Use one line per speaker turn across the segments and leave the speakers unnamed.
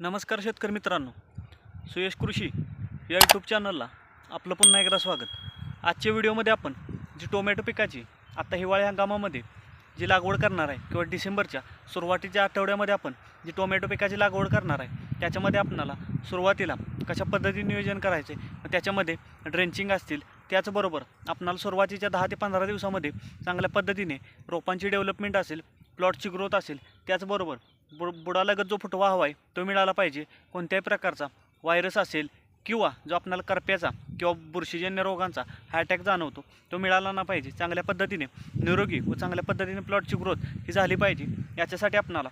नमस्कार शेतकरी मित्रांनो, सुयश कृषी या यूट्यूब चॅनलला आपलं पुन्हा एकदा स्वागत. आजच्या व्हिडिओमध्ये आपण जी टोमॅटो पिकाची आता हिवाळी हंगामामध्ये जी लागवड करणार आहे किंवा डिसेंबरच्या सुरुवातीच्या आठवड्यामध्ये आपण जी टोमॅटो पिकाची लागवड करणार आहे त्याच्यामध्ये आपणाला सुरुवातीला कशा पद्धतीने नियोजन करायचे, त्याच्यामध्ये ड्रेंचिंग असतील, त्याचबरोबर आपणाला सुरुवातीच्या 10 ते 15 दिवसामध्ये चांगल्या पद्धतीने रोपांची डेव्हलपमेंट असेल, प्लॉटची ग्रोथ असेल, त्याचबरोबर बुडालगत जो फुटवा हवा आहे तो मिळाला पाहिजे. कोणत्याही प्रकारचा व्हायरस असेल किंवा जो आपल्याला करप्याचा किंवा बुरशीजन्य रोगांचा हा अटॅक जाणवतो तो मिळाला ना पाहिजे. चांगल्या पद्धतीने निरोगी व चांगल्या पद्धतीने प्लॉटची ग्रोथ ही झाली पाहिजे. याच्यासाठी आपणाला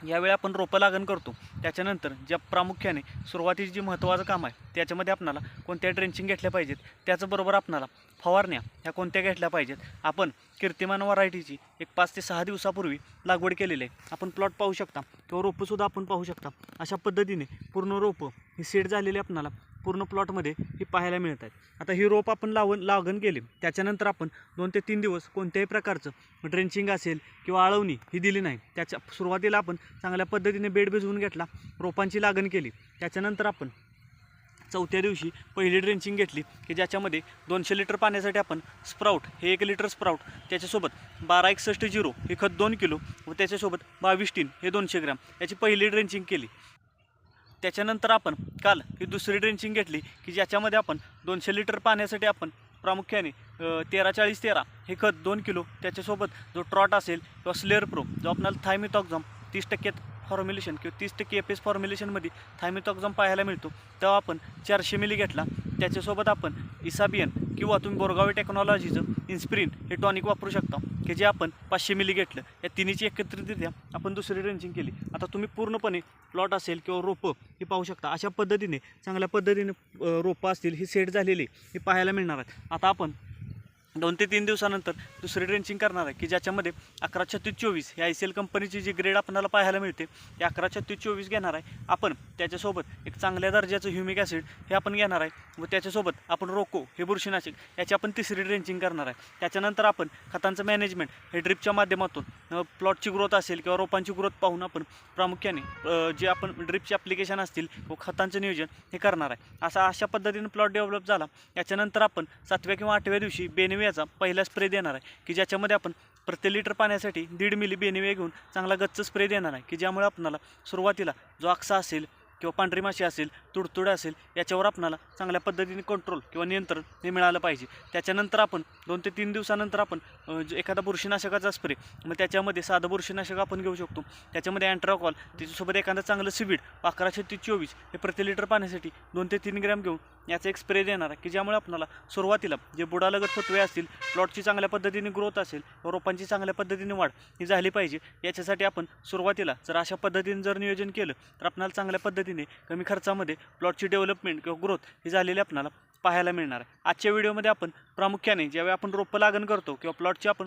यावेळी आपण रोपं लागण करतो. त्याच्यानंतर ज्या प्रामुख्याने सुरुवातीची जी महत्त्वाचं काम आहे त्याच्यामध्ये आपणाला कोणत्या ड्रेंचिंग घेतल्या पाहिजेत, त्याचबरोबर आपणाला फवारण्या ह्या कोणत्या घेतल्या पाहिजेत. आपण कीर्तिमान व्हरायटीची एक 5 ते 6 दिवसापूर्वी लागवड केलेली आहे. आपण प्लॉट पाहू शकता किंवा रोपंसुद्धा आपण पाहू शकता. अशा पद्धतीने पूर्ण रोपं ही सेट झालेली आपणाला पूर्ण प्लॉटमध्ये ही पाहायला मिळत आहेत. आता ही रोप आपण लागण केली, त्याच्यानंतर आपण 2 ते 3 दिवस कोणत्याही प्रकारचं ड्रेंचिंग असेल किंवा आळवणी ही दिली नाही. त्याच्या सुरुवातीला आपण चांगल्या पद्धतीने बेड भिजवून घेतला, रोपांची लागण केली. त्याच्यानंतर आपण 4थ्या दिवशी पहिली ड्रेंचिंग घेतली की ज्याच्यामध्ये 200 लिटर पाण्यासाठी आपण स्प्राउट हे 1 लिटर स्प्राउट, त्याच्यासोबत 1261 हे खत 2 किलो व त्याच्यासोबत 22 टीन हे 200 ग्रॅम याची पहिली ड्रेंचिंग केली. त्याच्यानंतर आपण काल ही दुसरी ड्रेंचिंग घेतली की ज्याच्यामध्ये आपण 200 लिटर पाण्यासाठी आपण प्रामुख्याने 13-40-13 हे खत 2 किलो, त्याच्यासोबत जो ट्रॉट असेल किंवा स्लेअर प्रो जो आपल्याला थायमिथॉक्झम 30% फॉर्म्युलेशन किंवा 30% एपीएस फॉर्म्युलेशनमध्ये थायमिथॉक्झम पाहायला मिळतो, तेव्हा आपण 400 मिली घेतला. त्याच्यासोबत आपण इसाबियन किंवा तुम्ही बोरगावी टेक्नॉलॉजीचं इन्स्प्रिन हे टॉनिक वापरू शकता की जे आपण 500 मिली घेतलं. या तिन्हीची एकत्रितरित्या आपण दुसरी ड्रेंचिंग केली. आता तुम्ही पूर्णपणे प्लॉट असेल किंवा रोपं ही पाहू शकता. अशा पद्धतीने चांगल्या पद्धतीने रोपं असतील ही सेट झालेली ही पाहायला मिळणार आहे. आता आपण 2 ते 3 दिवसानंतर दुसरी ड्रेंचिंग करणार आहे की ज्याच्यामध्ये 11-36-24 ही ICL कंपनीची जी ग्रेड आपल्याला पाहायला मिळते ती 11-36-24 घेणार आहे आपण. त्याच्यासोबत एक चांगल्या दर्जाचं ह्युमिक ॲसिड हे आपण घेणार आहे व त्याच्यासोबत आपण रोको हे बुरशीनाशक याची आपण तिसरी ड्रेंचिंग करणार आहे. त्याच्यानंतर आपण खतांचं मॅनेजमेंट हे ड्रिपच्या माध्यमातून प्लॉटची ग्रोथ असेल किंवा रोपांची ग्रोथ पाहून आपण प्रामुख्याने जे आपण ड्रिपचे ॲप्लिकेशन असतील व खतांचं नियोजन हे करणार आहे. अशा पद्धतीने प्लॉट डेव्हलप झाला. याच्यानंतर आपण 7व्या किंवा 8व्या दिवशी बेनिवियाचा पहिला स्प्रे देणार आहे की ज्याच्यामध्ये आपण प्रति लिटर पाण्यासाठी 1.5 मिली बेनिविया घेऊन चांगला गच्च स्प्रे देणार आहे की ज्यामुळे आपल्याला सुरुवातीला जो आक्सा असेल किंवा पांढरी माशी असेल, तुडतुड असेल, याच्यावर आपल्याला चांगल्या पद्धतीने कंट्रोल किंवा नियंत्रण हे मिळालं पाहिजे. त्याच्यानंतर आपण 2 ते 3 दिवसानंतर आपण एखादा बुरशीनाशकाचा स्प्रे, मग त्याच्यामध्ये साधं बुरशीनाशक आपण घेऊ शकतो. त्याच्यामध्ये अँट्राकॉल, त्याच्यासोबत एखादं चांगलं सिविड 11-36-24 हे प्रति लिटर पाण्यासाठी 2 ते 3 ग्रॅम घेऊन याचा एक स्प्रे देणार आहे की ज्यामुळे आपल्याला सुरुवातीला जे बुडालगत फुटवे असतील, प्लॉटची चांगल्या पद्धतीने ग्रोथ असेल, रोपांची चांगल्या पद्धतीने वाढ ही झाली पाहिजे. याच्यासाठी आपण सुरुवातीला जर अशा पद्धतीने जर नियोजन केलं तर आपल्याला चांगल्या पद्धतीने कमी खर्चामध्ये प्लॉटची डेव्हलपमेंट किंवा ग्रोथ ही झालेली आपल्याला पाहायला मिळणार आहे. आजच्या व्हिडिओमध्ये आपण प्रामुख्याने ज्यावेळी आपण रोपं लागण करतो किंवा प्लॉटची आपण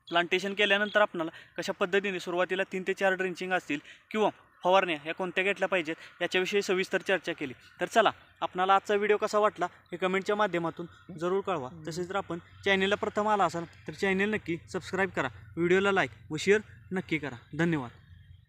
प्लांटेशन केल्यानंतर आपल्याला कशा पद्धतीने सुरुवातीला 3 ते 4 ड्रेंचिंग असतील किंवा फवारण्या ह्या कोणत्या घेतल्या पाहिजेत याच्याविषयी सविस्तर चर्चा केली. तर चला, आपणाला आजचा व्हिडिओ कसा वाटला हे कमेंटच्या माध्यमातून जरूर कळवा. तसेच जर आपण चॅनेलला प्रथम आला असाल तर चॅनेल नक्की सबस्क्राईब करा, व्हिडिओला लाईक व शेअर नक्की करा. धन्यवाद.